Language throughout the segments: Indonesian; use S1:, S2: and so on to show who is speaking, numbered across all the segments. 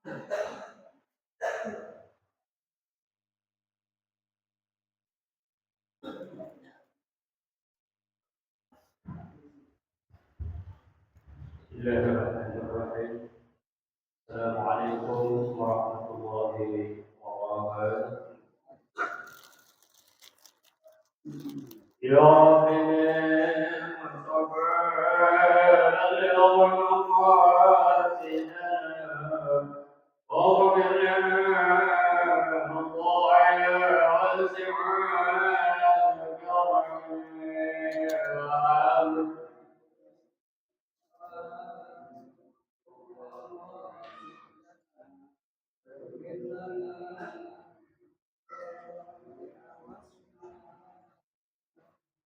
S1: بسم الله الرحمن الرحيم. السلام عليكم ورحمة الله وبركاته. يا رب مصطفى اليوم قاسنا واغفر لنا الله واسع الكرم.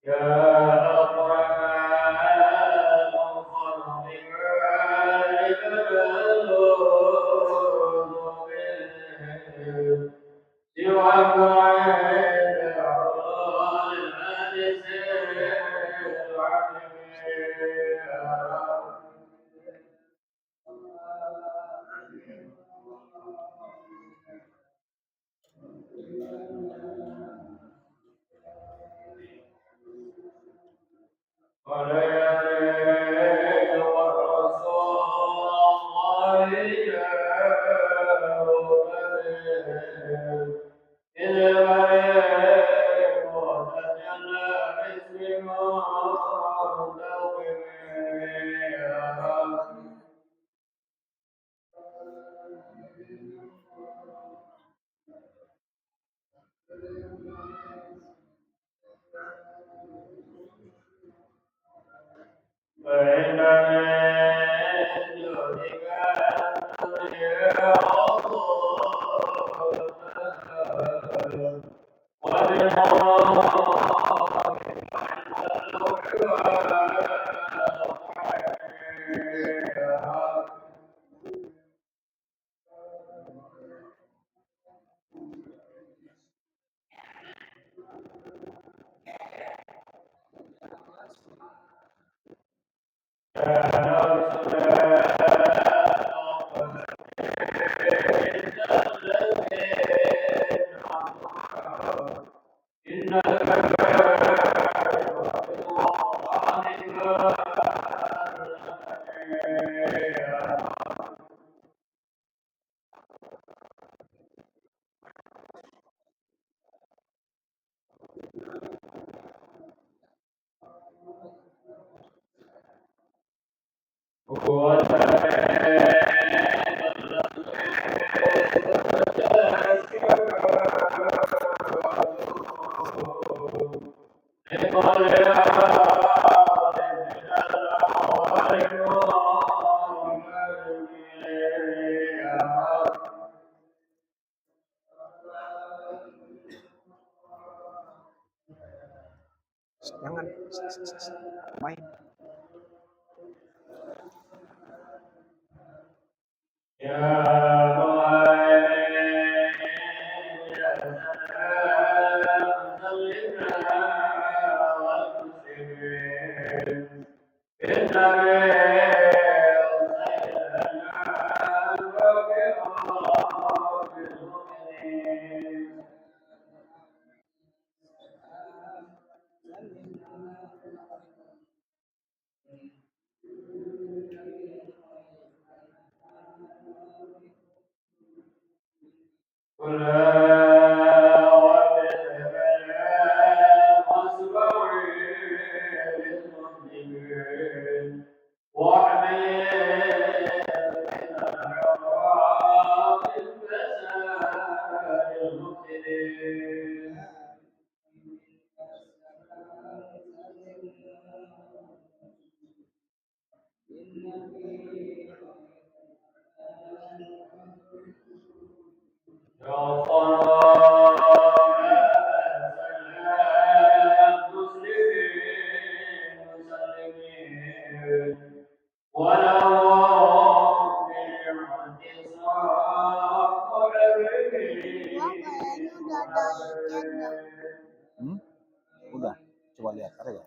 S1: يا أكرم الخلق سواك عند الحادث العظيم. وليالي والرسول الله يا إذ الغريب وتجلى باسم منتظم. فإن من جودك يا الله
S2: Jangan main. Udah, coba lihat ada ya.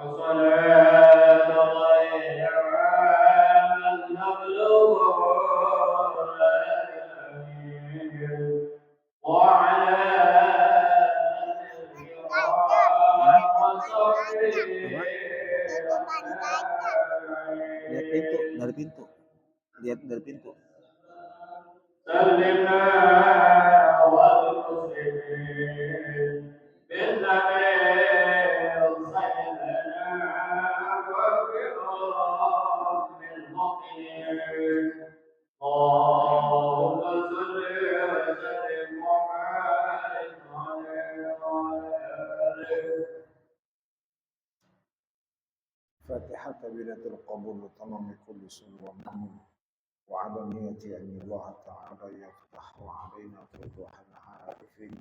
S1: وصلاة ضيعا المبلوغ وعلى
S2: Lihat pintu, dari pintu. Lihat dari pintu.
S1: سلمنا والمسلمين بالنبي صلنا وبرب المؤمنين اللهم صل وسلم وبارك عليه وعلى آله.
S2: فاتحة بداية القبول وتمام كل سوء ومنون وعدمية أن الله تعالى يفتح علينا فتوح العارفين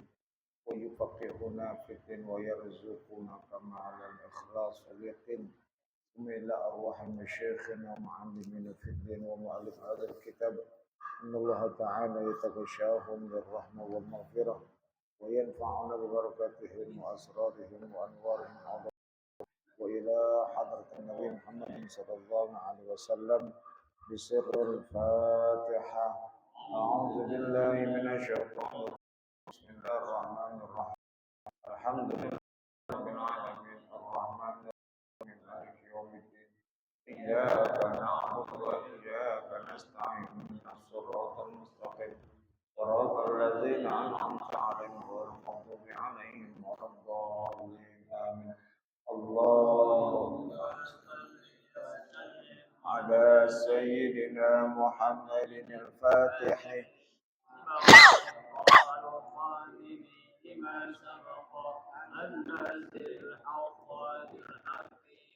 S2: ويفقهنا في الدين ويرزقنا كمال الإخلاص واليقين ثم إلى أرواح مشايخنا ومعلمين في الدين ومؤلف هذا الكتاب إن الله تعالى يتغشاهم بالرحمة والمغفرة وينفعنا ببركاتهم وأسرارهم وأنوارهم العظيمة وإلى حضرة النبي محمد صلى الله عليه وسلم بسر الفاتحة. أعوذ بالله من الشيطان الرجيم. بسم الله الرحمن الرحيم. الحمد لله رب العالمين الرحمن الرحيم مالك يوم الدين إياك نعبد وإياك نستعين اهدنا الصراط المستقيم صراط الذين أنعمت عليهم غير المغضوب عليهم ولا الضالين آمين. اللهم على سيدنا محمد الفاتح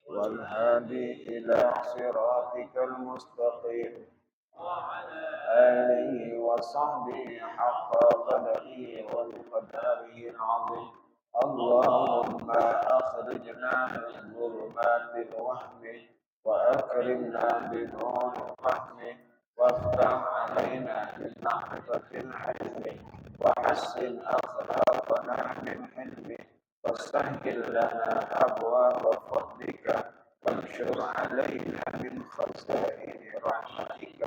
S2: والهادي إلى صراطك المستقيم وعلى آله وصحبه حق قدره ومقداره العظيم. اللهم أخرجنا من ظلمات الوهم وأكرمنا بنور الفهم وافتح علينا بمعرفة العلم وحسن أخلاقنا من حلمك وسهل لنا أبواب فضلك وانشر علينا من خزائن رحمتك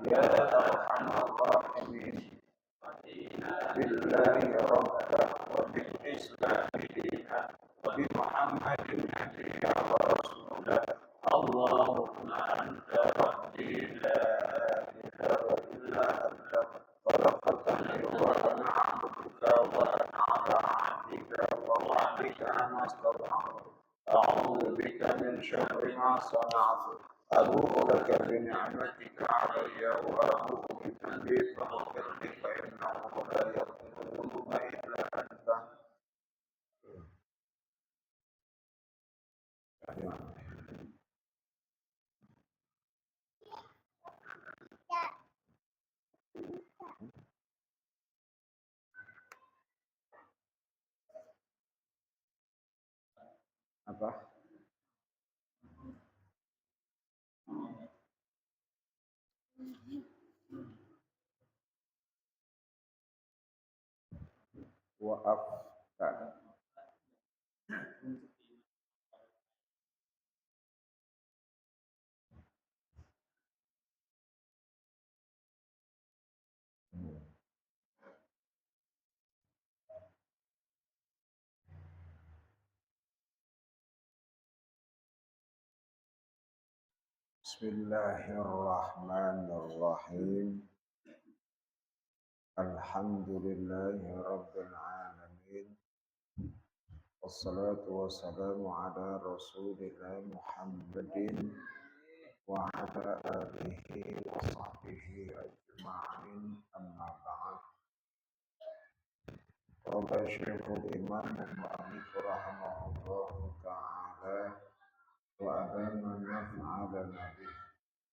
S2: يا أرحم الراحمين. بالله ربا وبالإسلام دينا وبمحمد نبيا ورسولا. اللهم أنت ربي لا إله إلا أنت خلقتني وأنا عبدك وأنا على عهدك ووعدك ما استطعت. أعوذ بك من شر ما صنعت. أبوء لك بنعمتك علي وأبوء بذنبي فاغفر لي فإنه لا يغفر الذنوب إلا أنت. Apa? Wa'afkan. Bismillahirrahmanirrahim. Alhamdulillahi rabbil alamin. Wassalatu wassalamu ala Rasulillah Muhammadin wa ala alihi wa sahbihi ajma'in. Amma ba'd. Qala Syekhul Imam Mu'allif rahimahullahu ta'ala wa adana naf'alana bih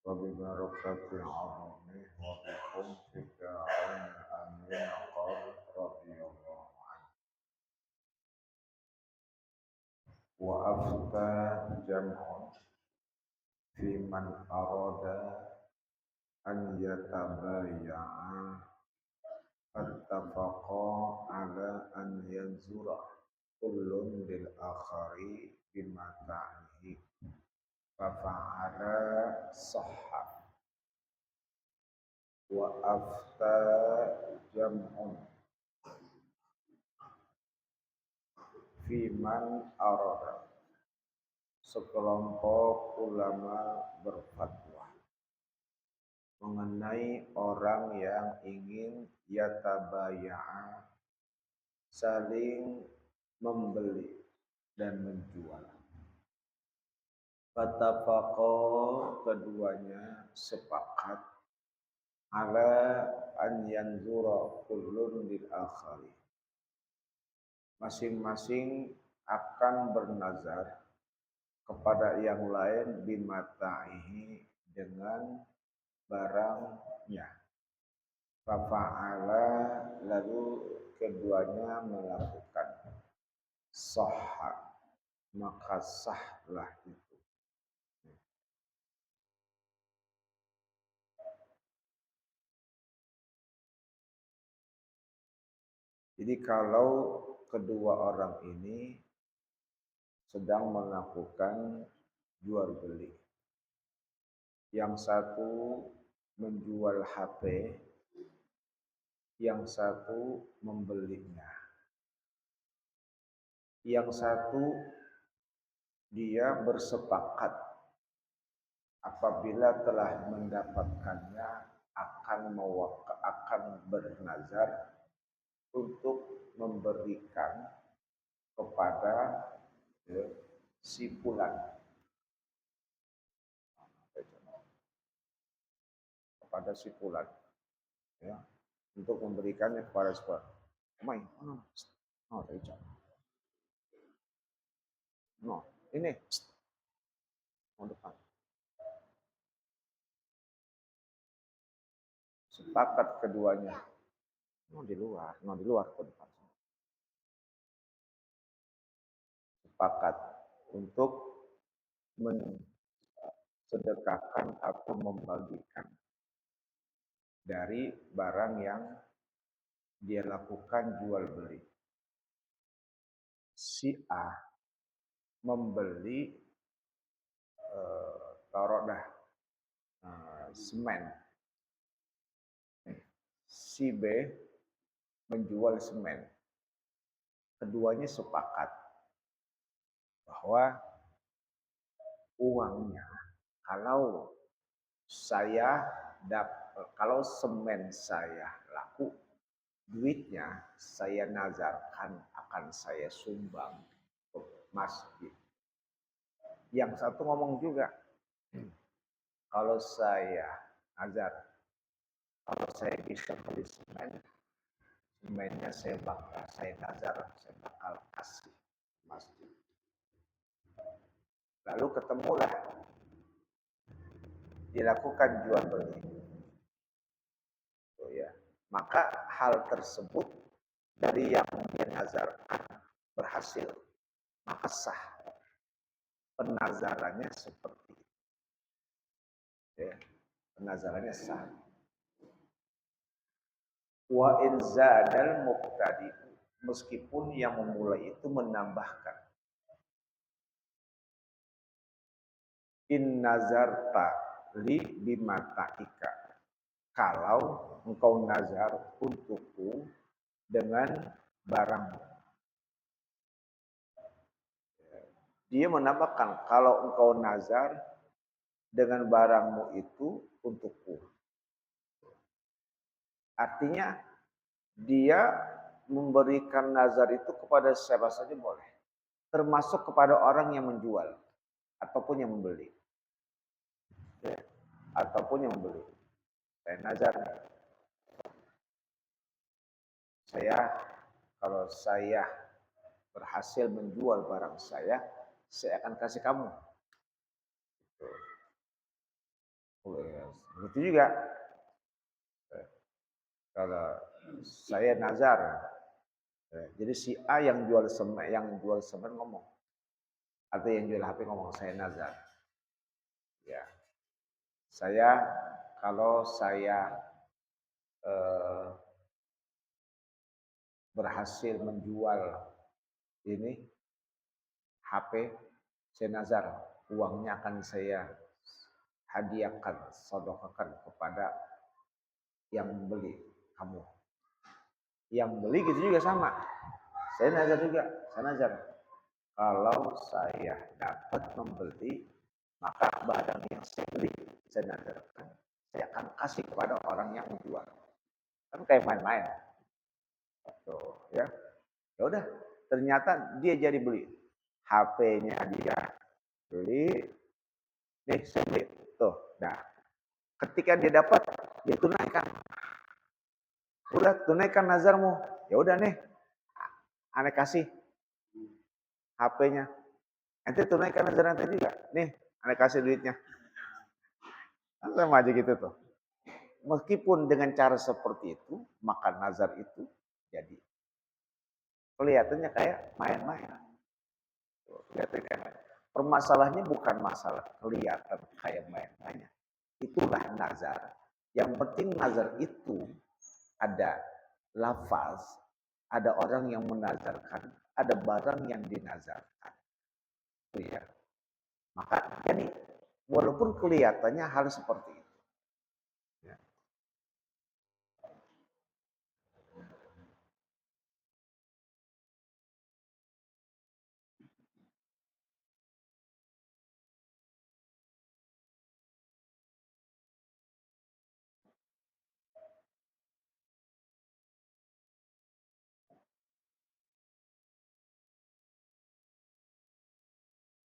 S2: wa bi barakati 'azamih wa bikum fid da'in amin. Qala radhiyallahu anhu. Wa afta jam'un fi man arada an yatabayya'a fattafaqa ala an yanzura kullun lil akhari bimata'i fafa'ala sahha wa afta jam'un fi man arada. Sekelompok ulama berfatwa mengenai orang yang ingin yatabaya'a, saling membeli dan menjual. Fatafaqo, keduanya sepakat ala an yanzura kullun lil akhari, masing-masing akan bernazar kepada yang lain bimata'ihi, dengan barangnya. Fafa'ala, lalu keduanya melakukan. Sahha, maka sahlah itu. Jadi kalau kedua orang ini sedang melakukan jual beli, yang satu menjual HP, yang satu membelinya. Yang satu dia bersepakat apabila telah mendapatkannya akan bernazar untuk memberikan kepada si fulan, kepada si fulan, ya, untuk memberikannya kepada si fulan. No, ini mau depan. Sepakat keduanya. Di luar ke depan. Sepakat untuk mensedekahkan atau membagikan dari barang yang dia lakukan jual beli. Si A membeli semen. Si B menjual semen. Keduanya sepakat bahwa uangnya, kalau semen saya laku, duitnya saya nazarkan akan saya sumbang ke masjid. Yang satu ngomong juga, kalau saya nazar, kalau saya bisa beli semennya saya nazar, saya bakal kasih masjid. Lalu ketemulah dilakukan jual beli. Maka hal tersebut dari yang dia nazarkan berhasil, maka sah. Penazarannya seperti itu. Ya, penazarannya sah. Wa in zadal muqtadi, meskipun yang memulai itu menambahkan. In nazarta li bimataika, kalau engkau nazar untukku dengan barangmu. Dia menambahkan, kalau engkau nazar dengan barangmu itu untukku. Artinya dia memberikan nazar itu kepada siapa saja boleh. Termasuk kepada orang yang menjual ataupun yang membeli. Ataupun yang membeli. Saya nazar, kalau saya berhasil menjual barang saya akan kasih kamu. Begitu juga kalau saya nazar, jadi si A yang jual semen ngomong, atau yang jual HP ngomong, saya nazar, ya, kalau saya berhasil menjual ini HP, saya nazar uangnya akan saya hadiahkan, sedekahkan kepada yang beli kamu. Yang beli gitu juga sama. Saya nazar juga, saya nazar. Kalau saya dapat membeli, maka barang yang saya beli, saya nazarkan, saya akan kasih kepada orang yang menjual. Kan kayak main-main. Tuh, ya. Ya udah, ternyata dia jadi beli. HP-nya dia beli, nih saya beli. Tuh, nah, ketika dia dapat, dia tunaikan. Udah tunaikan nazarmu. Ya udah nih, aneh kasih HP-nya. Nanti tunaikan nazar nanti juga. Nih, aneh kasih duitnya. Kan sama aja gitu tuh. Meskipun dengan cara seperti itu, maka nazar itu jadi kelihatannya kayak main-main. Permasalahannya bukan masalah kelihatan kayak main-main. Itulah nazar. Yang penting nazar itu ada lafaz, ada orang yang menazarkan, ada barang yang dinazarkan. Itu ya. Maka jadi walaupun kelihatannya hal seperti itu. Ya.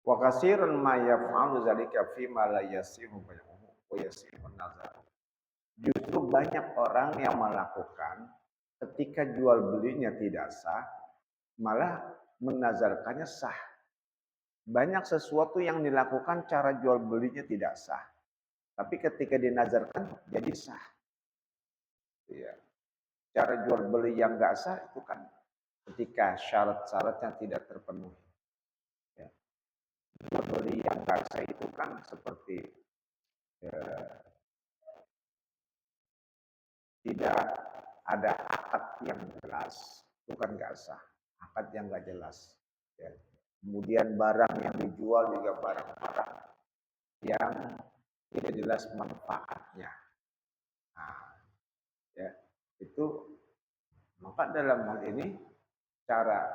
S2: Wa katsirun ma yaf'alu dzalika fi ma la yasihu bay'uhu wa yasihu nazar. Justru banyak orang yang melakukan ketika jual belinya tidak sah, malah menazarkannya sah. Banyak sesuatu yang dilakukan cara jual belinya tidak sah. Tapi ketika dinazarkan jadi sah. Ya. Cara jual beli yang nggak sah itu kan ketika syarat-syaratnya tidak terpenuhi. Ya. Jual beli yang nggak sah itu kan seperti tidak ada akad yang jelas, bukan nggak sah, akad yang nggak jelas. Ya. Kemudian barang yang dijual juga barang-barang yang tidak jelas manfaatnya. Nah, ya, itu maka dalam hal ini cara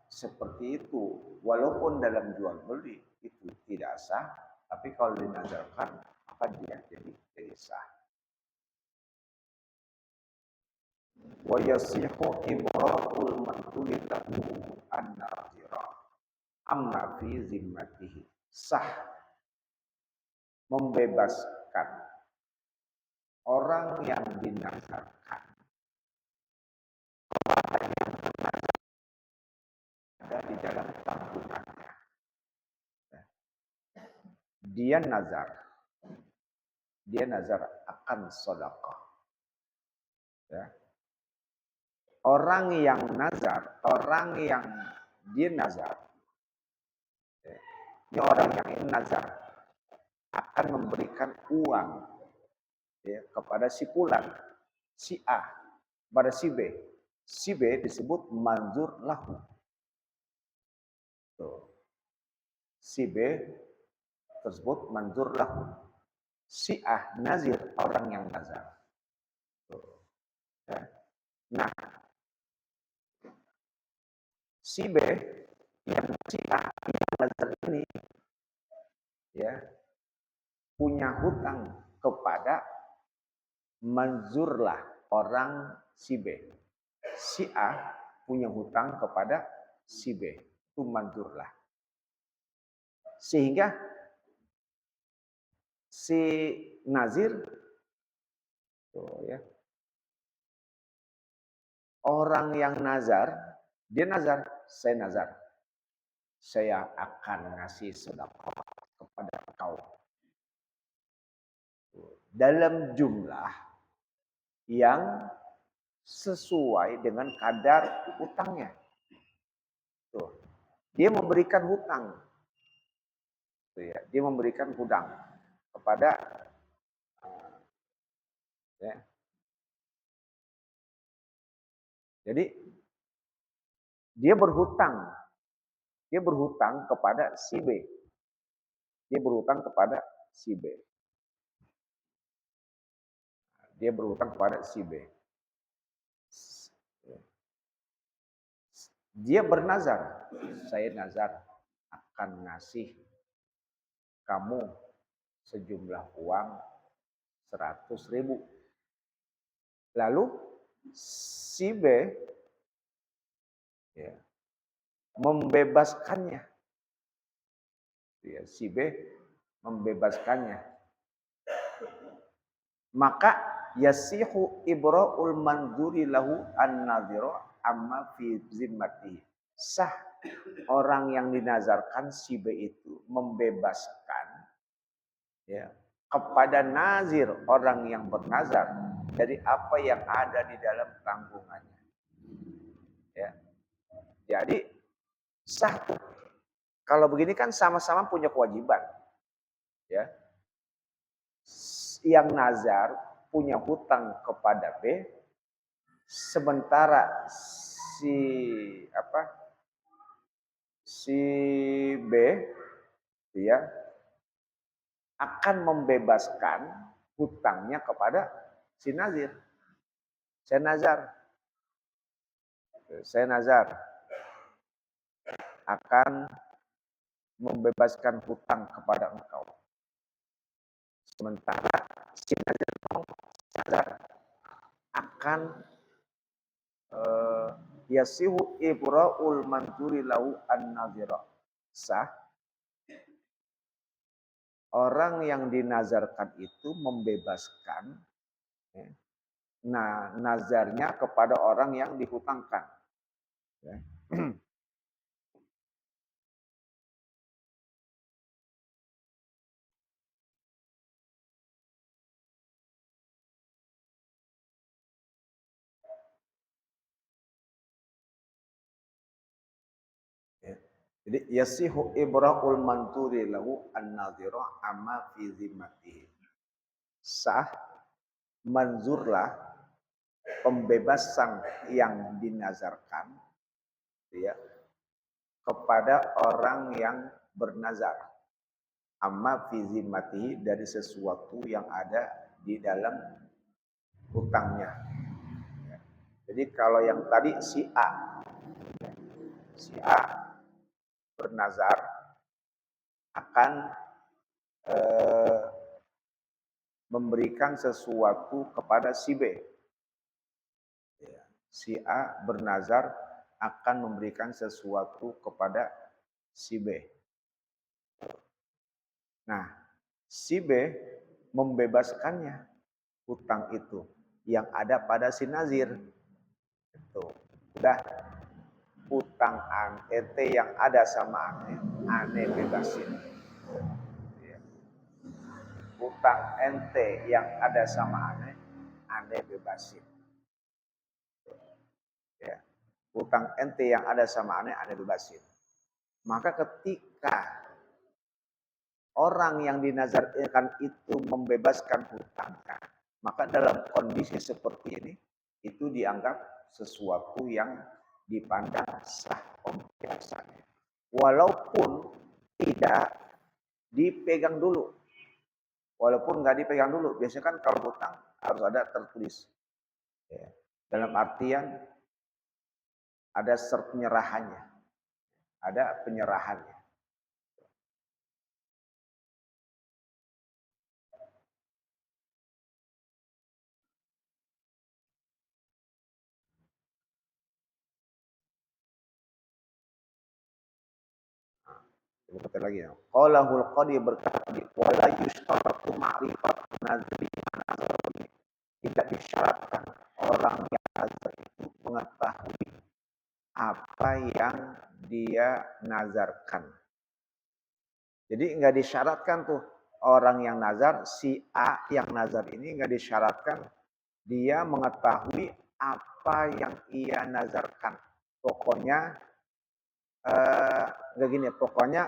S2: seperti itu, walaupun dalam jual beli itu tidak sah, tapi kalau dinazarkan maka dia jadi sah. Wa yasihu ibra'ul manquli lahu an-nadhira amma fi zimmatihi. Sah membebaskan orang yang dinazarkan ada di dalam tanggungannya. Dia nazar, dia nazar akan sedekah. Ya. Orang yang nazar, orang yang dia nazar, ya, ini orang yang nazar akan memberikan uang ya, kepada si fulan, si A, pada si B. Si B disebut manzur lahu. Tuh. Si B tersebut manzur lahu. Si A nazir, orang yang nazar. Tuh. Ya. Nah, si B yang si A yang nazar ini ya punya hutang kepada manzurlah orang si B. Si A punya hutang kepada si B. Itu manzurlah. Sehingga si nazir tuh ya, orang yang nazar, dia nazar, saya akan ngasih sedekah kepada kau dalam jumlah yang sesuai dengan kadar hutangnya. Tuh. Dia memberikan hutang. Tuh ya, dia memberikan hutang kepada ya. Jadi dia berhutang kepada si B. Dia berhutang kepada si B. Dia berhutang kepada si B. Dia bernazar, saya nazar akan ngasih kamu sejumlah uang 100.000. Lalu si B ya, membebaskannya. Ya, si B membebaskannya. Maka yasihu ibra'ul manzuri lahu an-nadhira amma fi zimmatihi. Sah orang yang dinazarkan si B itu membebaskan ya kepada nazir orang yang bernazar dari apa yang ada di dalam tanggungannya. Ya. Jadi sah. Kalau begini kan sama-sama punya kewajiban. Ya. Yang nazar punya hutang kepada B, sementara si B ya akan membebaskan hutangnya kepada si nazir. Saya nazar akan membebaskan hutang kepada engkau. Sementara si nazir akan yasihu ibra'ul manturi lahu an-nazira. Sah orang yang dinazarkan itu membebaskan nazarnya kepada orang yang dihutangkan. Ya. Jadi yasihu ibra'ul manturi lahu an-nadhira amma fi zimmatihi. Sah manzurlah pembebasan yang dinazarkan ya kepada orang yang bernazar amma fi zimmatihi dari sesuatu yang ada di dalam hutangnya. Jadi kalau yang tadi si A bernazar akan memberikan sesuatu kepada si B. Si A bernazar akan memberikan sesuatu kepada si B. Nah, si B membebaskannya hutang itu yang ada pada si nazir. Itu udah hutang ente yang ada sama ane bebasin. Hutang ente yang ada sama ane bebasin. Ya. Hutang ente yang ada sama ane bebasin. Maka ketika orang yang dinazarkan itu membebaskan hutangnya, maka dalam kondisi seperti ini itu dianggap sesuatu yang dipandang sah pembebasannya. Walaupun tidak dipegang dulu. Walaupun nggak dipegang dulu. Biasanya kan kalau hutang harus ada tertulis. Ya. Dalam artian ada cert penyerahannya. Ada penyerahannya. Sebentar lagi ya. Qalahul qadi berkata wala yushtaratu ma'rifatu nazri. Tidak disyaratkan orang yang nazar itu mengetahui apa yang dia nazarkan. Jadi nggak disyaratkan tuh orang yang nazar, si A yang nazar ini nggak disyaratkan dia mengetahui apa yang ia nazarkan. Pokoknya nggak gini, pokoknya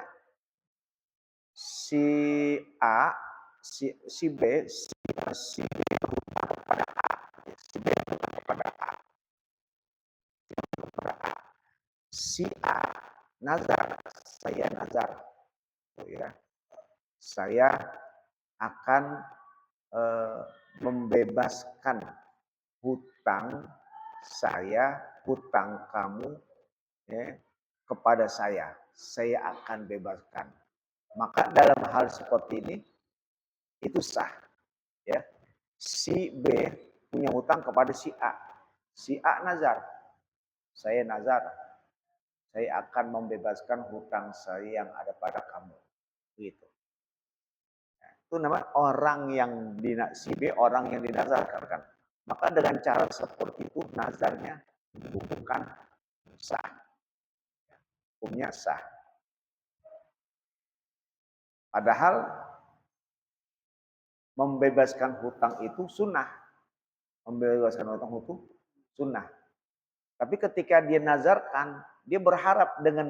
S2: si A, si B, si B kepada A, si B kepada A, si A nazar, saya nazar, ya. saya akan membebaskan hutang saya, hutang kamu ya, kepada saya akan bebaskan. Maka dalam hal seperti ini itu sah ya. Si B punya hutang kepada si A. Si A nazar, saya nazar, saya akan membebaskan hutang saya yang ada pada kamu. Gitu. Itu namanya orang yang si B orang yang dinazarkan kan. Maka dengan cara seperti itu nazarnya bukan sah. Hukumnya sah. Padahal membebaskan hutang itu sunnah. Membebaskan hutang itu sunnah. Tapi ketika dia nazarkan, dia berharap dengan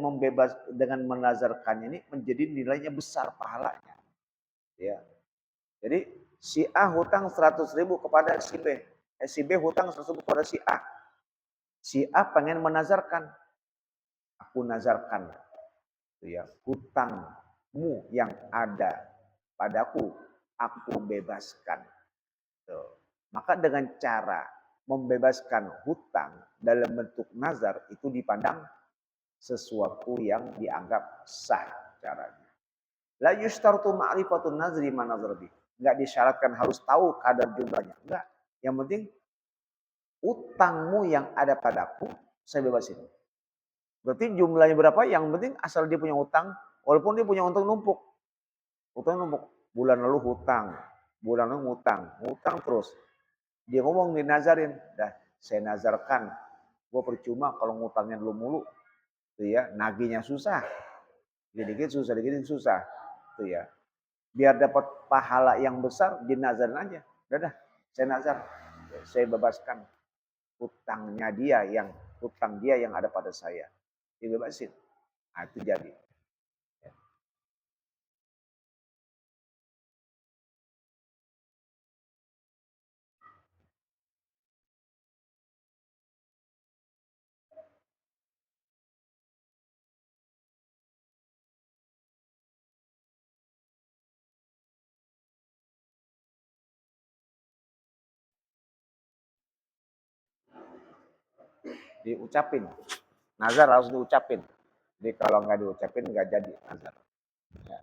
S2: menazarkannya ini menjadi nilainya besar pahalanya. Ya. Jadi si A hutang 100.000 kepada si B. Si B hutang 100.000 kepada si A. Si A pengen menazarkan. Aku nazarkan ya, hutangmu yang ada padaku, aku bebaskan. Tuh. Maka dengan cara membebaskan hutang dalam bentuk nazar itu dipandang sesuatu yang dianggap sah caranya. La yushtartu ma'rifatun nazri ma nazar bih. Enggak disyaratkan harus tahu kadar jumlahnya. Enggak. Yang penting utangmu yang ada padaku saya bebasin. Berarti jumlahnya berapa? Yang penting asal dia punya utang, walaupun dia punya utang numpuk. Utang numpuk. Bulan lalu hutang, bulan lalu ngutang terus. Dia ngomong dinazarin, dah saya nazarkan, gue percuma kalau ngutangnya dulu mulu, tuh ya, nagihnya susah, dikit susah, tuh ya. Biar dapat pahala yang besar, dinazarin aja, dah, saya nazar, saya bebaskan hutang dia yang ada pada saya, dibebasin, nah, itu jadi. Diucapin. Nazar harus diucapin. Jadi kalau nggak diucapin nggak jadi nazar. Ya.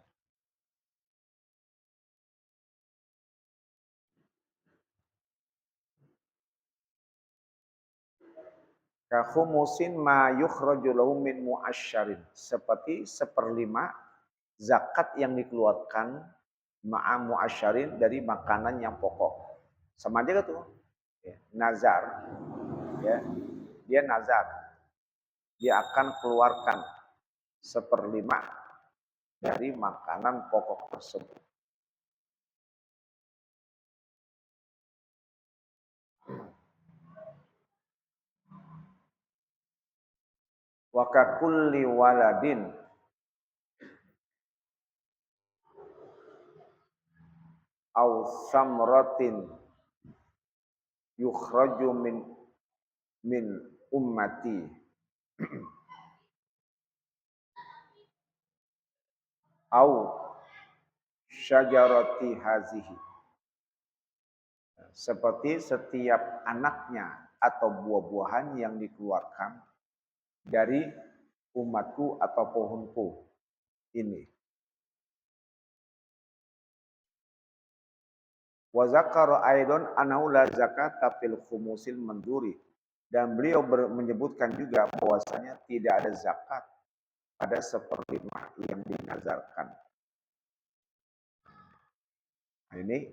S2: Kahumusin ma yukhraju lahu min mu'asyarin. Seperti 1/5 zakat yang dikeluarkan ma'a mu'asyarin dari makanan yang pokok. Sama aja tuh. Ya, nazar. Ya, dia nazar. Dia akan keluarkan 1/5 dari makanan pokok tersebut. Wa kakulli waladin aw samratin yukhraju min ummati au syajarati hazihi. Seperti setiap anaknya atau buah-buahan yang dikeluarkan dari umatku atau pohonku ini. Wa zakara aidan annahu la zakata fil khumusil manduri. Dan beliau menyebutkan juga bahwasanya tidak ada zakat pada 1/5 yang dinazarkan. Nah, ini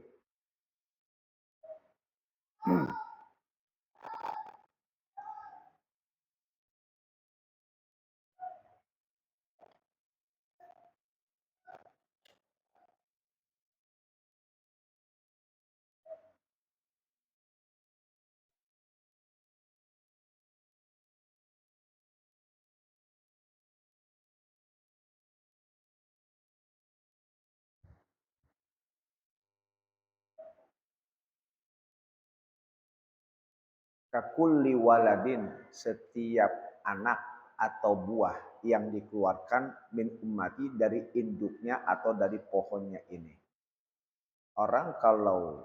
S2: kakulli waladin, setiap anak atau buah yang dikeluarkan min ummati dari induknya atau dari pohonnya ini. Orang kalau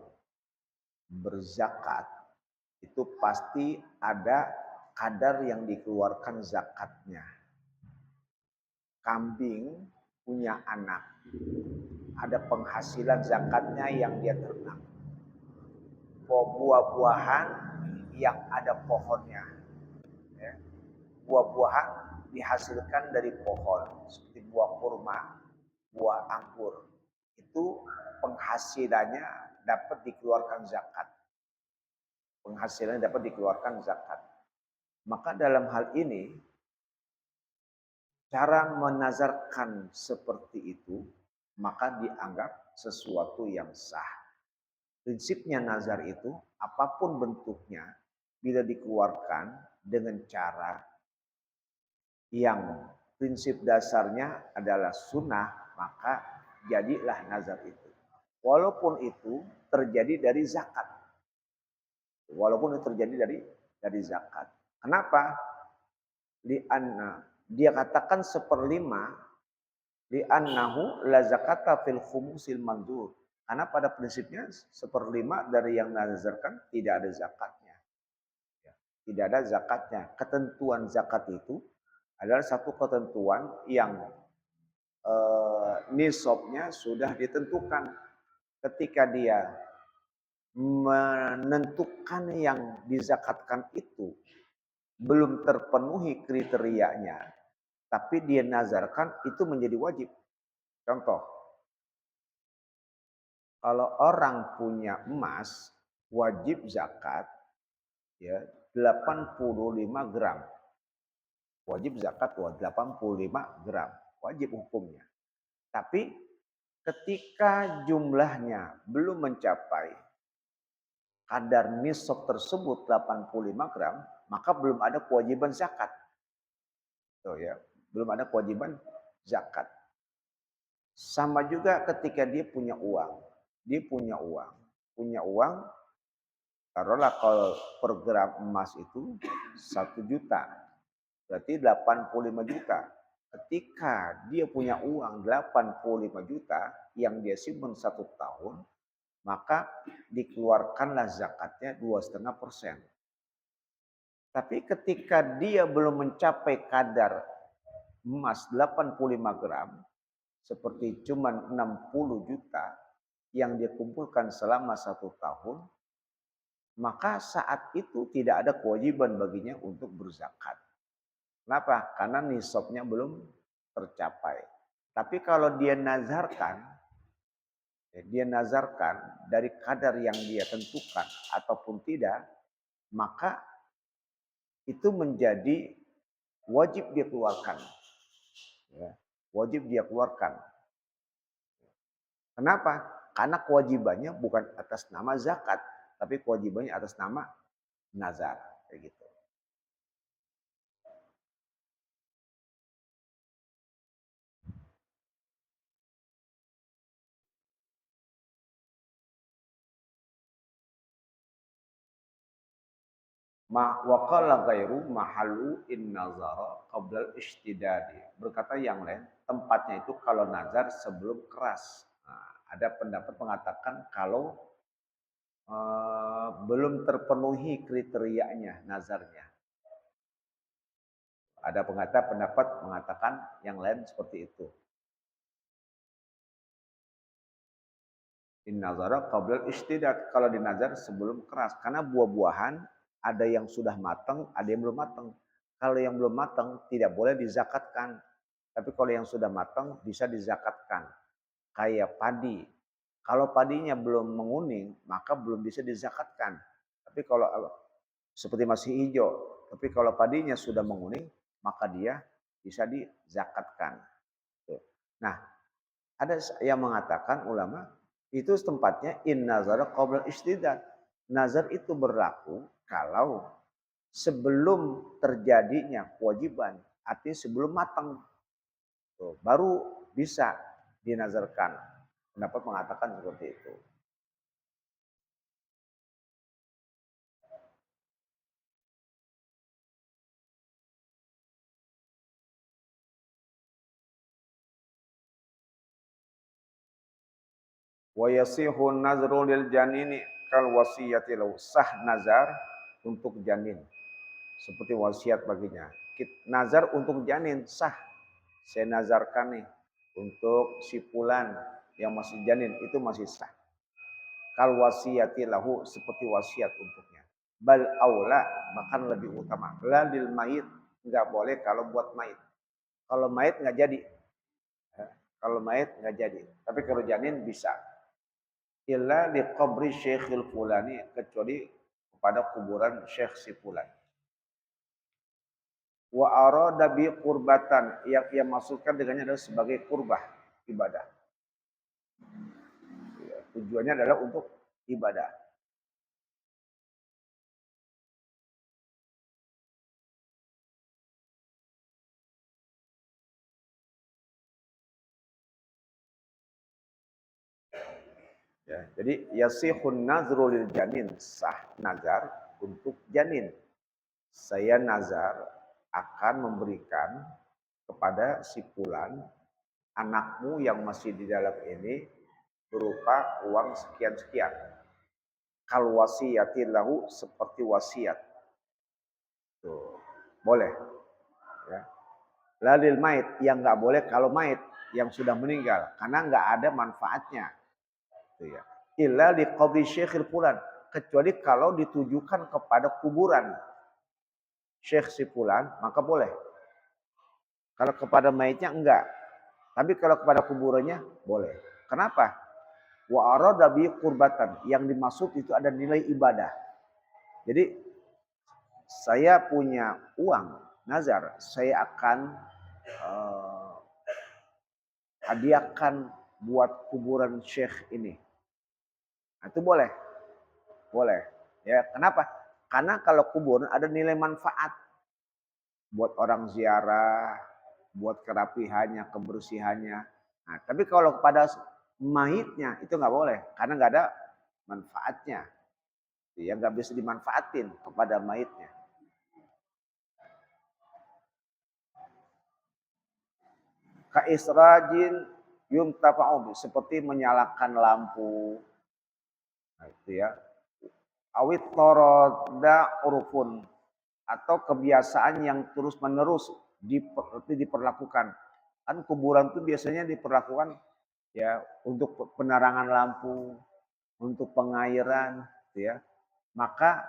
S2: berzakat itu pasti ada kadar yang dikeluarkan zakatnya. Kambing punya anak, ada penghasilan zakatnya yang dia ternak. Buah-buahan yang ada pohonnya, ya. Buah-buahan dihasilkan dari pohon seperti buah kurma, buah anggur, itu penghasilannya dapat dikeluarkan zakat. Penghasilannya dapat dikeluarkan zakat. Maka dalam hal ini cara menazarkan seperti itu maka dianggap sesuatu yang sah. Prinsipnya nazar itu apapun bentuknya bila dikeluarkan dengan cara yang prinsip dasarnya adalah sunnah, maka jadilah nazar itu. Walaupun itu terjadi dari zakat. Walaupun itu terjadi dari zakat. Kenapa? Dia katakan seperlima li'annahu la zakata fil khumusil mandur. Karena pada prinsipnya seperlima dari yang nazarkan tidak ada zakatnya. Ya, tidak ada zakatnya. Ketentuan zakat itu adalah satu ketentuan yang nisabnya sudah ditentukan. Ketika dia menentukan yang dizakatkan itu belum terpenuhi kriterianya, tapi dia nazarkan, itu menjadi wajib. Contoh, kalau orang punya emas, wajib zakat ya 85 gram. Wajib zakat 85 gram, wajib hukumnya. Tapi ketika jumlahnya belum mencapai kadar nisab tersebut 85 gram, maka belum ada kewajiban zakat. Tuh ya, belum ada kewajiban zakat. Sama juga ketika dia punya uang. Dia punya uang, taruhlah kalau per gram emas itu 1 juta, berarti 85 juta. Ketika dia punya uang 85 juta yang dia simpan 1 tahun, maka dikeluarkanlah zakatnya 2,5%. Tapi ketika dia belum mencapai kadar emas 85 gram, seperti cuma 60 juta yang dia kumpulkan selama 1 tahun, maka saat itu tidak ada kewajiban baginya untuk berzakat. Kenapa? Karena nisabnya belum tercapai. Tapi kalau dia nazarkan dari kadar yang dia tentukan ataupun tidak, maka itu menjadi wajib dia keluarkan. Ya, wajib dia keluarkan. Kenapa? Karena kewajibannya bukan atas nama zakat, tapi kewajibannya atas nama nazar, kayak gitu. Wa qala ghairu mahallu in nazara qabla ishtidadi. Berkata yang lain, tempatnya itu kalau nazar sebelum keras. Nah, ada pendapat mengatakan kalau belum terpenuhi kriterianya nazarnya. Ada pendapat mengatakan yang lain seperti itu. In nazara qabla ishtidad, kalau dinazar sebelum keras, karena buah-buahan ada yang sudah matang, ada yang belum matang. Kalau yang belum matang tidak boleh dizakatkan. Tapi kalau yang sudah matang bisa dizakatkan. Kayak padi. Kalau padinya belum menguning, maka belum bisa dizakatkan. Tapi kalau seperti masih hijau, tapi kalau padinya sudah menguning, maka dia bisa dizakatkan. Nah, ada yang mengatakan ulama, itu tempatnya in nazara qabla istidad. Nazar itu berlaku kalau sebelum terjadinya kewajiban, artinya sebelum matang. Baru bisa dinazarkan. Pendapat mengatakan seperti itu. Wa yasihu nazru lil janini kal wasiyati lahu. Sah nazar untuk janin seperti wasiat baginya. Nazar untuk janin sah. Saya nazarkan nih untuk si fulan yang masih janin itu masih sah. Kal wasiyati lahu seperti wasiat untuknya. Bal aula bahkan lebih utama. La lil mayit enggak boleh kalau buat mayit. Kalau mayit enggak jadi. Kalau mayit enggak jadi. Tapi kalau janin bisa. Illa di qabri syekhil fulani kecuali kepada kuburan syekh si fulan. Wa arada bi qurbatan yang ia maksudkan dengannya adalah sebagai kurbah ibadah. Ya, tujuannya adalah untuk ibadah. Ya, jadi yasihun nazru lil janin sah nazar untuk janin. Saya nazar akan memberikan kepada si fulan anakmu yang masih di dalam ini berupa uang sekian-sekian. Kal wasiyatin lahu seperti wasiat. Tuh, boleh. Ya. Lalil mait yang nggak boleh kalau mait yang sudah meninggal karena nggak ada manfaatnya. Tuh ya. Illa di qabri syekhil fulan kecuali kalau ditujukan kepada kuburan syekh si fulan maka boleh. Kalau kepada maitnya enggak. Tapi kalau kepada kuburannya boleh. Kenapa? Wa arada bi qurbatan. Yang dimaksud itu ada nilai ibadah. Jadi saya punya uang nazar, saya akan hadiahkan buat kuburan syekh ini. Nah, itu boleh. Boleh. Ya, kenapa? Karena kalau kuburan ada nilai manfaat buat orang ziarah, buat kerapihannya, kebersihannya. Nah, tapi kalau kepada mayitnya itu nggak boleh karena nggak ada manfaatnya. Ya nggak bisa dimanfaatin kepada mayitnya. Ka israjin yuntafa'u seperti menyalakan lampu. Nah, itu ya. Awit toroda urufun atau kebiasaan yang terus-menerus diperlakukan. Kan kuburan itu biasanya diperlakukan ya untuk penerangan lampu, untuk pengairan, gitu ya. Maka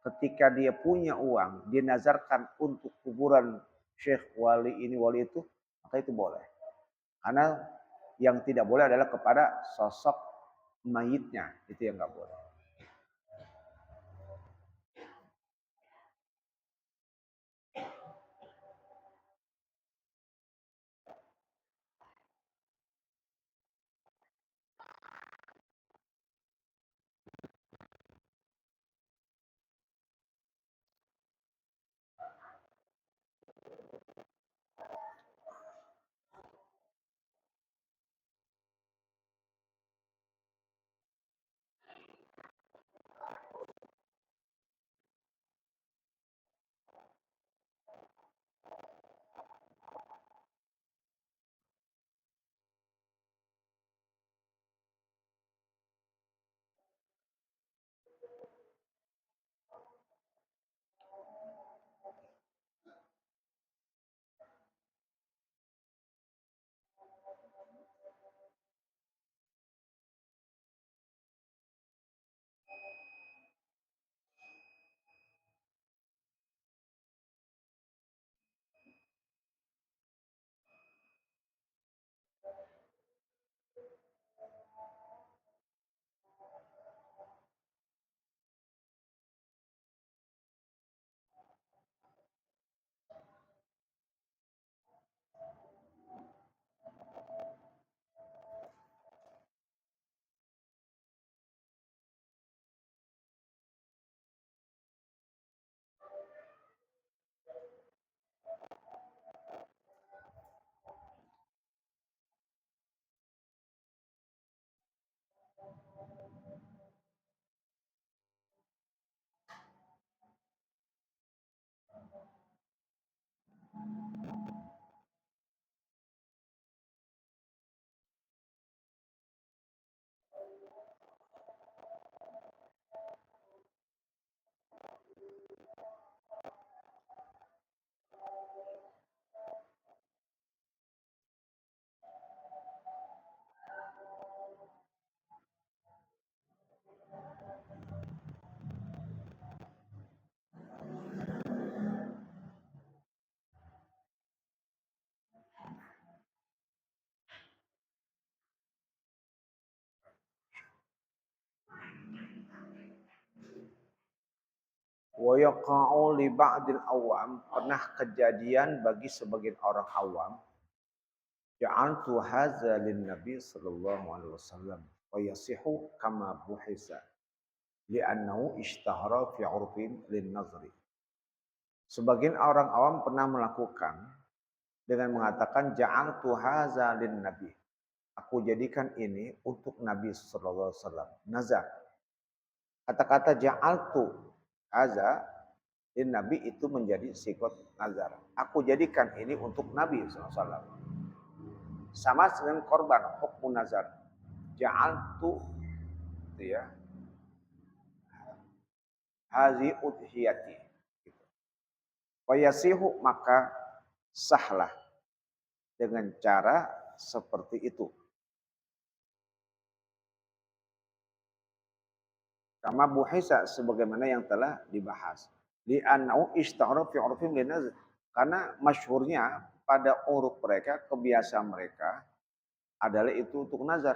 S2: ketika dia punya uang, dia nazarkan untuk kuburan syekh wali ini wali itu, maka itu boleh. Karena yang tidak boleh adalah kepada sosok mayitnya, itu yang nggak boleh. Wa yaqa'u li ba'dil awam, pernah kejadian bagi sebagian orang awam, ja'altu hadza lin nabi sallallahu alaihi wasallam wa yasihu kama buhisa li'annahu ishtahara fi 'urfin lin nazri. Sebagian orang awam pernah melakukan dengan mengatakan ja'altu hadza lin nabi. Aku jadikan ini untuk Nabi sallallahu alaihi wasallam. Nazar. Kata-kata ja'altu hadza lin nabi itu menjadi sikot nazar. Aku jadikan ini untuk Nabi sallallahu alaihi wasallam. Sama dengan korban hukum nazar. Ja'altu itu ya. Hazi udhiyati. Gitu. Wayasihu maka sahlah dengan cara seperti itu. Kama buhisa sebagaimana yang telah dibahas. Li'annau ishtahara fi 'urfin linaz. Karena masyhurnya pada uruf mereka, kebiasaan mereka adalah itu untuk nazar.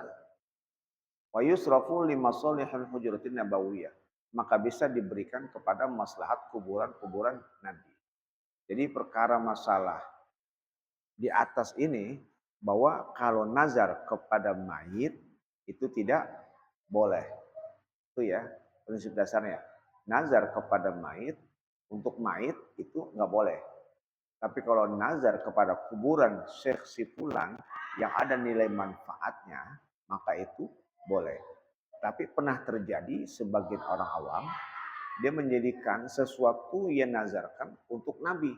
S2: Wa yusrafu li masalihil hujratin nabawiyah. Maka bisa diberikan kepada maslahat kuburan-kuburan Nabi. Jadi perkara masalah di atas ini bahwa kalau nazar kepada mayit itu tidak boleh. Itu ya prinsip dasarnya. Nazar kepada mayit untuk mayit itu nggak boleh. Tapi kalau nazar kepada kuburan Syekh Sifulan yang ada nilai manfaatnya, maka itu boleh. Tapi pernah terjadi sebagian orang awam, dia menjadikan sesuatu yang nazarkan untuk Nabi.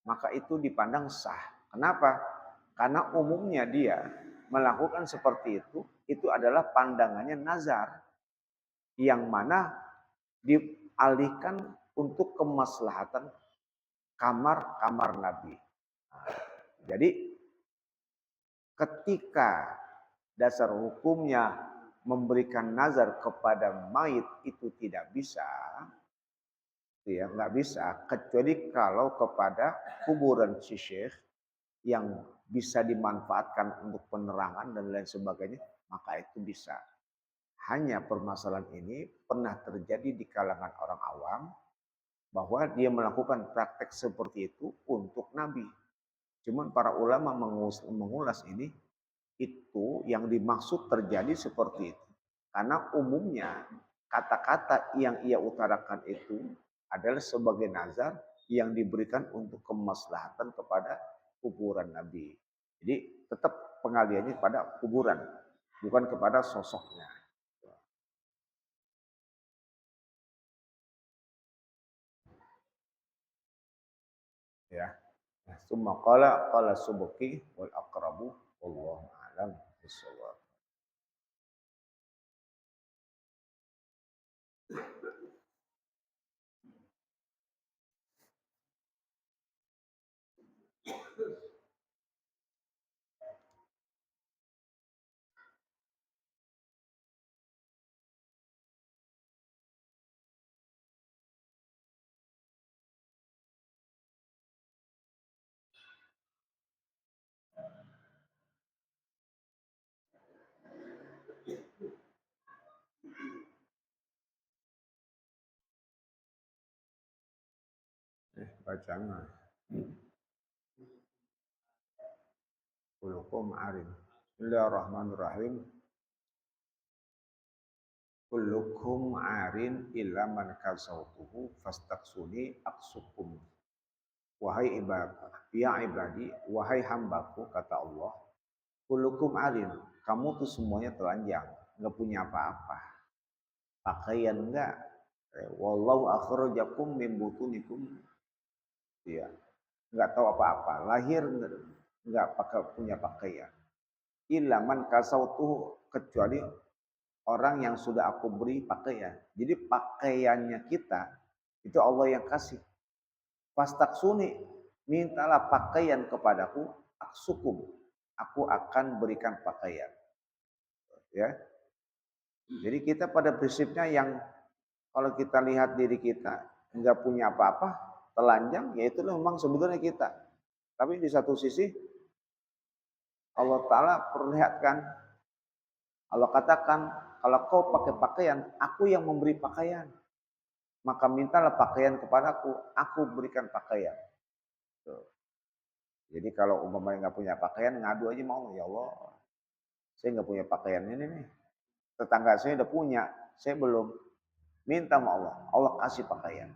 S2: Maka itu dipandang sah. Kenapa? Karena umumnya dia melakukan seperti itu adalah pandangannya nazar. Yang mana dialihkan untuk kemaslahatan kamar-kamar Nabi. Jadi ketika dasar hukumnya memberikan nazar kepada mayit itu tidak bisa, ya nggak bisa kecuali kalau kepada kuburan si syekh yang bisa dimanfaatkan untuk penerangan dan lain sebagainya, maka itu bisa. Hanya permasalahan ini pernah terjadi di kalangan orang awam bahwa dia melakukan praktek seperti itu untuk Nabi. Cuman para ulama mengulas ini, itu yang dimaksud terjadi seperti itu. Karena umumnya kata-kata yang ia utarakan itu adalah sebagai nazar yang diberikan untuk kemaslahatan kepada kuburan Nabi. Jadi tetap pengaliannya pada kuburan, bukan kepada sosoknya. Ya. Nah, summa qala subuki wal aqrabu wallahu a'lam bissawab. Bacaan kulukum arin. Bismillahirrahmanirrahim. Kullukum arin illa man kasautuhu fastaksuni aksukum. Wahai ibadi, wahai hambaku, kata Allah, kullukum arin, kamu tuh semuanya telanjang, nggak punya apa-apa. Pakaian enggak. Wallahu akhrajakum min butunikum. Ya, nggak tahu apa-apa. Lahir nggak punya pakaian. Illa man kasautuhu, kecuali orang yang sudah aku beri pakaian. Jadi pakaiannya kita itu Allah yang kasih. Fastaksuni, mintalah pakaian kepadaku, aksukum, aku akan berikan pakaian. Ya. Jadi kita pada prinsipnya yang kalau kita lihat diri kita nggak punya apa-apa, telanjang, ya itulah memang sebetulnya kita. Tapi di satu sisi Allah Ta'ala perlihatkan, Allah katakan, kalau kau pakai pakaian, aku yang memberi pakaian. maka mintalah pakaian kepadaku, aku berikan pakaian. Tuh. Jadi kalau umpamanya nggak punya pakaian, ngadu aja mau, ya Allah, saya nggak punya pakaian ini nih. Tetangga saya udah punya, saya belum. Minta sama Allah, Allah kasih pakaian.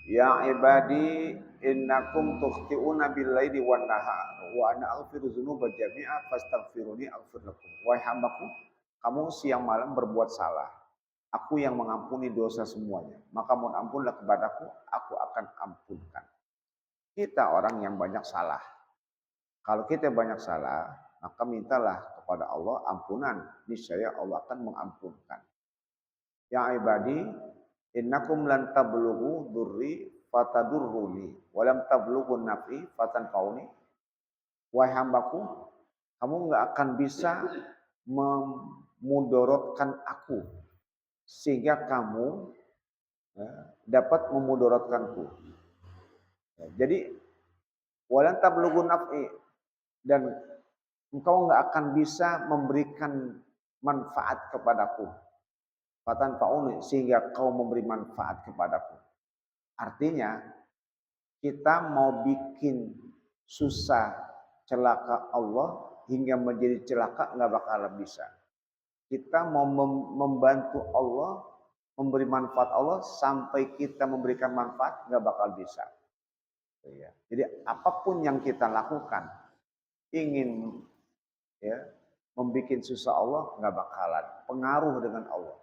S2: Ya ibadi innakum tukhti'una bil-laili wan nahar wa ana aghfiru dzunuba jami'a fastaghfiruni aghfir lakum. Wahai hambaku, kamu siang malam berbuat salah. Aku yang mengampuni dosa semuanya. Maka mohon ampunlah kepadaku, aku akan ampunkan. Kita orang yang banyak salah. Kalau kita banyak salah, maka mintalah kepada Allah ampunan. Niscaya Allah akan mengampunkan. Ya ibadi, innakum lan tablughu durri fatadurruni wa lam tablughu nafi fatanfauni. Wahai hambaku, kamu nggak akan bisa memudorotkan aku sehingga kamu dapat memudorotkanku. Jadi walan tablughu naf'i, dan engkau nggak akan bisa memberikan manfaat kepadaku. Fatan fauni, sehingga kau memberi manfaat kepadaku. Artinya kita mau bikin susah celaka Allah hingga menjadi celaka nggak bakal bisa. Kita mau membantu Allah, memberi manfaat Allah sampai kita memberikan manfaat nggak bakal bisa. Jadi apapun yang kita lakukan ingin membuat susah Allah nggak bakalan pengaruh dengan Allah.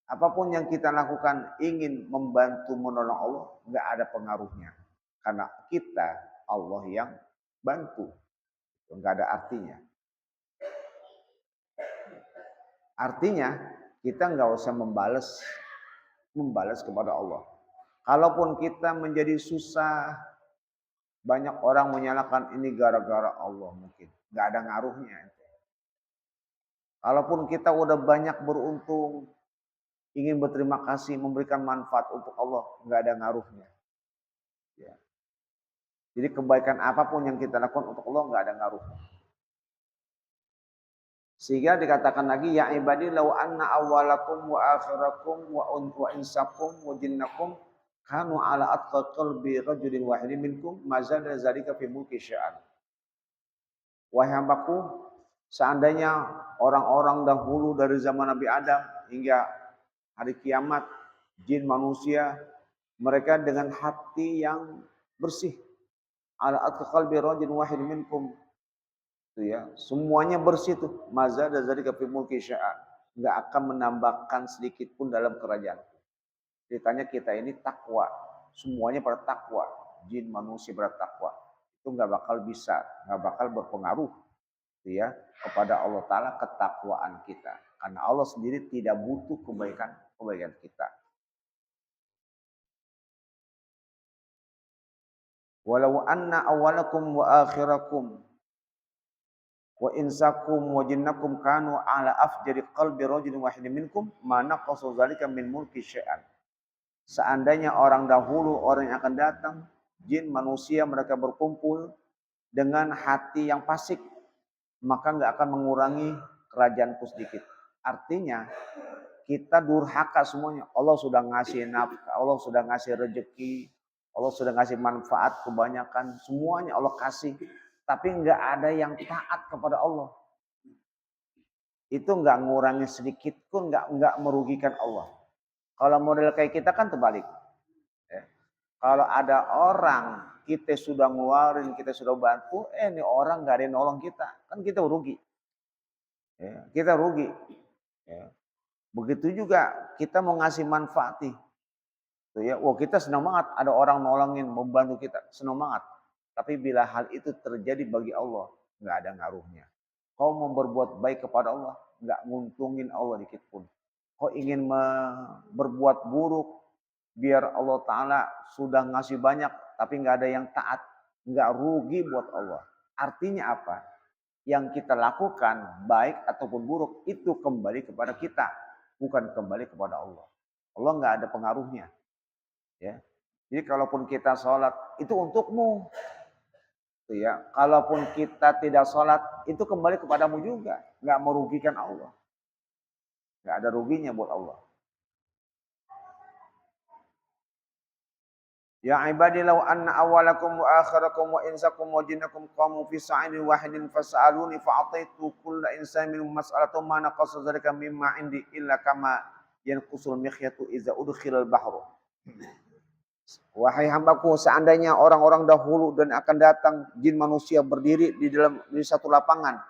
S2: Apapun yang kita lakukan ingin membantu menolong Allah, nggak ada pengaruhnya. Karena kita Allah yang bantu, nggak ada artinya. Artinya kita nggak usah membalas kepada Allah. Kalaupun kita menjadi susah, banyak orang menyalahkan ini gara-gara Allah mungkin, nggak ada ngaruhnya. Kalaupun kita udah banyak beruntung, ingin berterima kasih, memberikan manfaat untuk Allah, nggak ada ngaruhnya. Ya. Jadi kebaikan apapun yang kita lakukan untuk Allah nggak ada ngaruhnya. Sehingga dikatakan lagi, ya ibadi law anna awwalakum wa akhirakum wa insakum wa jinnakum kanu ala atqa qalbi rajulin wahidin minkum mazada zalika fi mulki sya'an. Wahai hambaku, seandainya orang-orang dahulu dari zaman Nabi Adam hingga hari kiamat, jin manusia, mereka dengan hati yang bersih. Ala atqa qalbi rajulin wahidin minkum. Semuanya bersih tuh. Mazada zalika fi mulki sya'an. Enggak akan menambahkan sedikit pun dalam kerajaan. Ditanya kita ini takwa. Semuanya pada takwa. Jin manusia pada takwa. Itu enggak bakal bisa, enggak bakal berpengaruh kepada Allah Ta'ala ketakwaan kita. Karena Allah sendiri tidak butuh kebaikan kita. Walau anna awalakum wa akhirakum wa insakum wa jinnakum kanu ala afjari qalbi rajulin wahidin minkum ma naqasu dzalika min mulki syai'an. Seandainya orang dahulu, orang yang akan datang, jin manusia mereka berkumpul dengan hati yang fasik, maka enggak akan mengurangi kerajaanku sedikit. Artinya kita durhaka semuanya. Allah sudah ngasih nafkah, Allah sudah ngasih rezeki, Allah sudah ngasih manfaat kebanyakan, semuanya Allah kasih. Tapi enggak ada yang taat kepada Allah. Itu enggak ngurangi sedikit pun, enggak merugikan Allah. Kalau model kayak kita kan terbalik. Kalau ada orang kita sudah ngeluarin, kita sudah bantu, ini orang enggak ada yang nolong kita, kan kita rugi. Kita rugi. Begitu juga kita mau ngasih manfaat nih. Wah kita senang banget ada orang nolongin, membantu kita, senang banget. Tapi bila hal itu terjadi bagi Allah, nggak ada ngaruhnya. Kau mau berbuat baik kepada Allah, nggak nguntungin Allah dikit pun. Kau ingin berbuat buruk, biar Allah Ta'ala sudah ngasih banyak, tapi nggak ada yang taat, nggak rugi buat Allah. Artinya apa? Yang kita lakukan, baik ataupun buruk, itu kembali kepada kita, bukan kembali kepada Allah. Allah nggak ada pengaruhnya. Jadi kalaupun kita sholat, itu untukmu. Kalaupun kita tidak sholat, itu kembali kepadamu juga. Nggak merugikan Allah. Nggak ada ruginya buat Allah. Ya ibadi law anna awwalakum wa akhirakum wa insakum wa jinnakum qamu fi sa'idin wahidin fas'aluni fa'ataitu kulla insanin minhum mas'alatan ma naqasa dzalika mimma indi illa kama yanqusul mikhyatu idza udkhilal bahru. Wahai hambaku, seandainya orang-orang dahulu dan akan datang jin manusia berdiri di satu lapangan,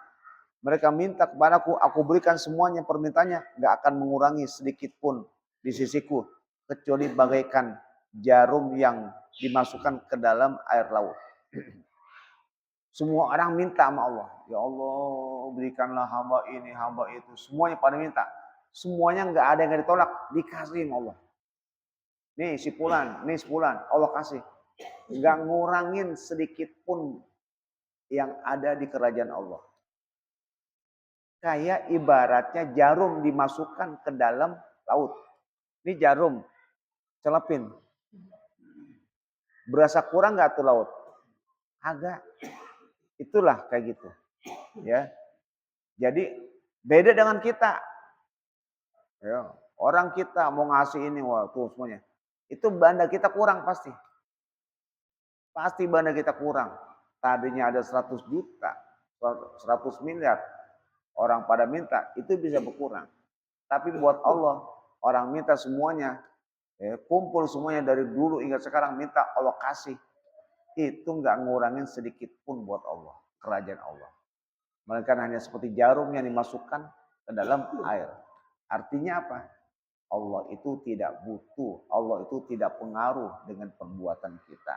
S2: mereka minta kepadaku, aku berikan semuanya permintaannya, nggak akan mengurangi sedikit pun di sisiku, kecuali bagaikan jarum yang dimasukkan ke dalam air laut. Semua orang minta sama Allah. Ya Allah, berikanlah hamba ini, hamba itu. Semuanya pada minta. Semuanya nggak ada yang ditolak, dikasih sama Allah. Nih si Fulan, nih si Fulan, Allah kasih. Nggak ngurangin sedikit pun yang ada di kerajaan Allah. Kayak ibaratnya jarum dimasukkan ke dalam laut. Ini jarum, celepin. Berasa kurang nggak tuh laut? Agak. Itulah kayak gitu. Ya. Jadi beda dengan kita. Ya. Orang kita mau ngasih ini, wah tuh semuanya. Itu banda kita kurang pasti. Pasti banda kita kurang. Tadinya ada 100 juta, 100 miliar. Orang pada minta, itu bisa berkurang. Tapi buat Allah, orang minta semuanya, kumpul semuanya dari dulu hingga sekarang minta Allah kasih. Itu nggak ngurangin sedikit pun buat Allah, kerajaan Allah. Melainkan hanya seperti jarum yang dimasukkan ke dalam air. Artinya apa? Allah itu tidak butuh, Allah itu tidak pengaruh dengan perbuatan kita.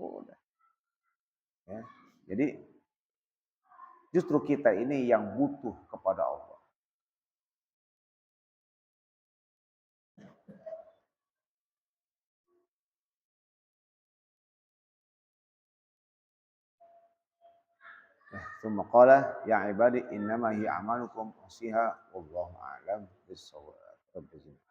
S2: Udah. Ya. Jadi justru kita ini yang butuh kepada Allah. ثم قال يا عبادي إنما هي أعمالكم أحصيها والله أعلم بالصواب. رب زدنا.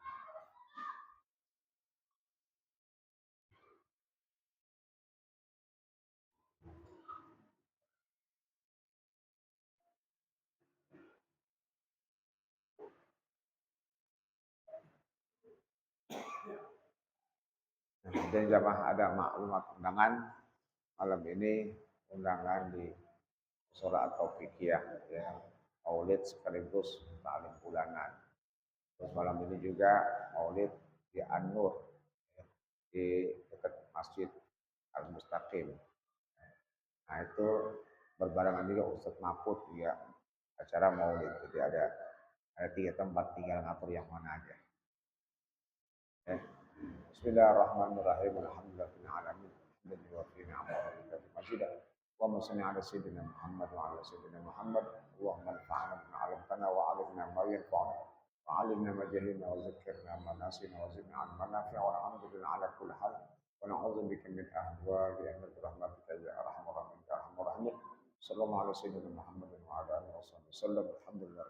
S2: Dan jamaah ada maklumat undangan malam ini, undangan di Surah At-Taufikiyah, ya, maulid sekaligus taklim bulanan. Terus malam ini juga maulid di An-Nur, ya, di dekat Masjid Al-Mustaqim. Nah itu berbarengan juga Ustadz Mahfud juga acara maulid. Jadi ada 3 tempat, tinggal ngatur yang mana aja. Ya. Bismillahirrahmanirrahim. Alhamdulillahirabbil alamin. Alhamdulillahi wa ni'mahu majidah. Allahumma shalli ala sayyidina Muhammad wa ala sayyidina Muhammad. Allahumma anfa'na bima 'allamtana wa 'allimna ma yanfa'una. Wa 'allimna ma jahilna wa zakkirna ma nasina wa zidna 'ilman nafi'a wa alhamdulillah 'ala kulli hal. Wa na'udzu bika min ahwali ahli rahmatika ya arhamar rahimin ya arhamar rahimin. Sallallahu alaihi wa sallam Muhammad wa ala alihi wa sallam. Alhamdulillah.